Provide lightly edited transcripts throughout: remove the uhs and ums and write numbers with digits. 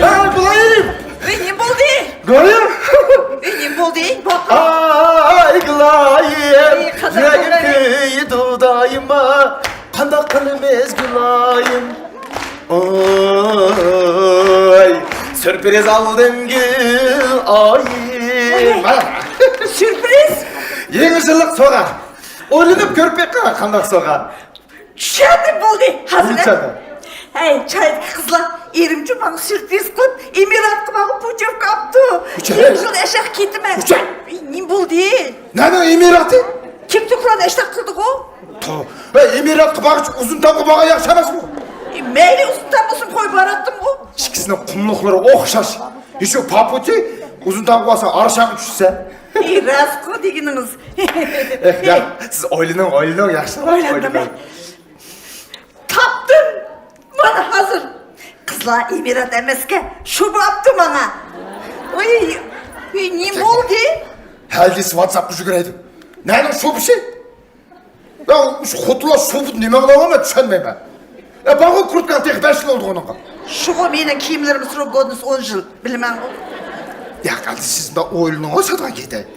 Ha, bulayım. Ne oldu? Görüyor. Ne oldu? Aygılayım, Kadın yüreğimki dudayıma, kandak kılım ezgılayım. Oy, sürpriz aldım gül ayım. Sürpriz. Yengişilik soğa. Oylanıp görpek kandak soğa. Şendim oldu. Hazır. Lütfen. Hey çay kızlar. Erimci bana sürpriz kut. Emirat bana pucuk kaptı. Uçak. Yengişil eşek ketime. Uçak. Ne oldu? Nerede emiratı? Kim tuklan eşek kıldık o? Emirat kıbağı uzun tam kıbağa yakşamaz mı? Meyli ustam mısın koy barattım o? İkisinin kumlukları okşaş. Hiç o paputi uzun tam kıbağı arşan uçuşsa. Rasko diginiz. Ya siz oylunun yaşlar. Oylandım ben. Taptım. Bana hazır. Kızlar emirat emeske. Şu yaptı bana. Oy. Ne oldu? Heldisi WhatsApp kuşu göreydim. Nerede şu bir şey? Ya şu kutula şu bu neme kadar ama düşünmeyeyim ben. Ya bana kurtkan tek 5 yıl oldu onunla. Şu meni kiyimlerimi sürüp gördünüz 10 yıl. Bilmem o. Ya kaldı siz de oylunun o sadan gitti.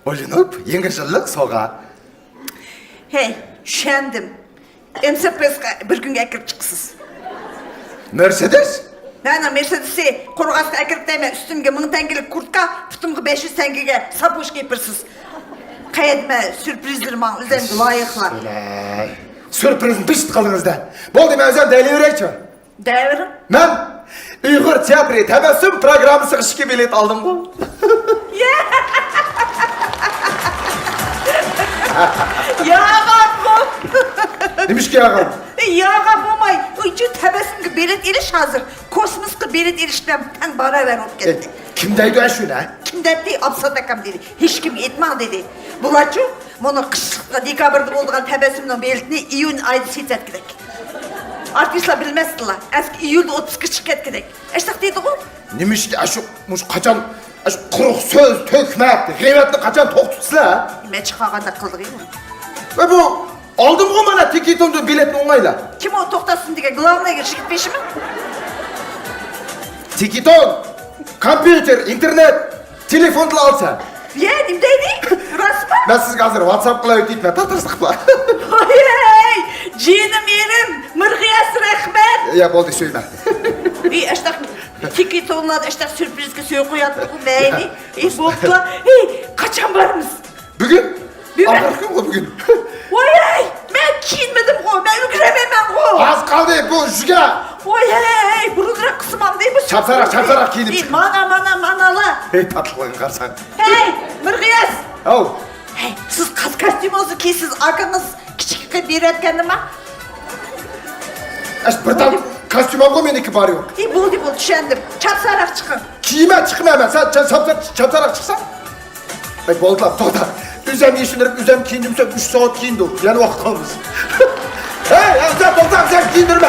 Oylunup yengişilik soğa. Hey, şendim. MSPS'ga bir gün ekip çıksız. Mercedes? Nana Mercedes'i koruğasına ekip deme üstümge 1000 tengelik kurtka, putumge 500 tengege sapuş giyipirsiz. Kayetme sürprizdir bana, üzerinde layıklar. Sürprizin pişt kalınızda. Bol deme özel deli yürekçi. Devrim. Ben Uyghur Tiyatri Tebessüm programı sıkışık bilet aldım bu. Ya bu. Demiş ki ağam. Ya kapamay. Uycu tebessümge bilet iliş hazır. Kosmoska bilet ilişten tan bana ver olup gitti. Kimdeydi o şuna? Kim dedi? Apsadakam dedi. Hiç kim etmez dedi. Bulaçı, bunu kışlıkta dekabrda olduğun tebessümden belirtini iyun ayda seçet gidek. Artistler bilmezdiler. Eski iyulda 30 kışık et gidek. Eşlik dedi o. Demiş ki aşık kaçan aşık kuruk söz tökmekti. Gıymetli kaçan tok tutsa. Ne çıkağında kıldık ya. Ve bu aldım o bana tikitondu biletin onayla. Kim o toktasın diye glavına girişik gitmiş mi? Tikiton, kompüter, internet, telefonla alsa. Yedim dedi. Rasma. Ben sizge hazır WhatsApp kıla öteytme tatırsık bula. Hey, cinim yerim. Mırgıyas rehmet. Ya boldu söyle. Bir eşlik tiki tonladı eşlik sürprizki suyu koyattık bu neydi? Bokla. Hey, kaçan varımız? Bugün? Bugün. Ağırkın mı bugün? Vay hey, ben kiyinmedim o, ben ükrememem o. Az kaldı bu şuga. Vay hey, burundura kısmam değil mi? Çapsarak giyinip çık. Manala. Hey tatlılığın karsan. Hey, mırgıyas. Oh. Hey, siz kostüm olsun ki siz arkanız küçük bir etkendim ha. Birden kostüm algı meniki bari yok. İyi buldu düşendim. Çapsarak çıkın. Kiyime çıkma hemen. Sen çapsarak çıksan. Ay boldular tohta. Üzem yeşildirip üzem giyindimse 3 saat giyindi o. Yani vakit kalmış. Hey ya sen boldan sen giyindirme.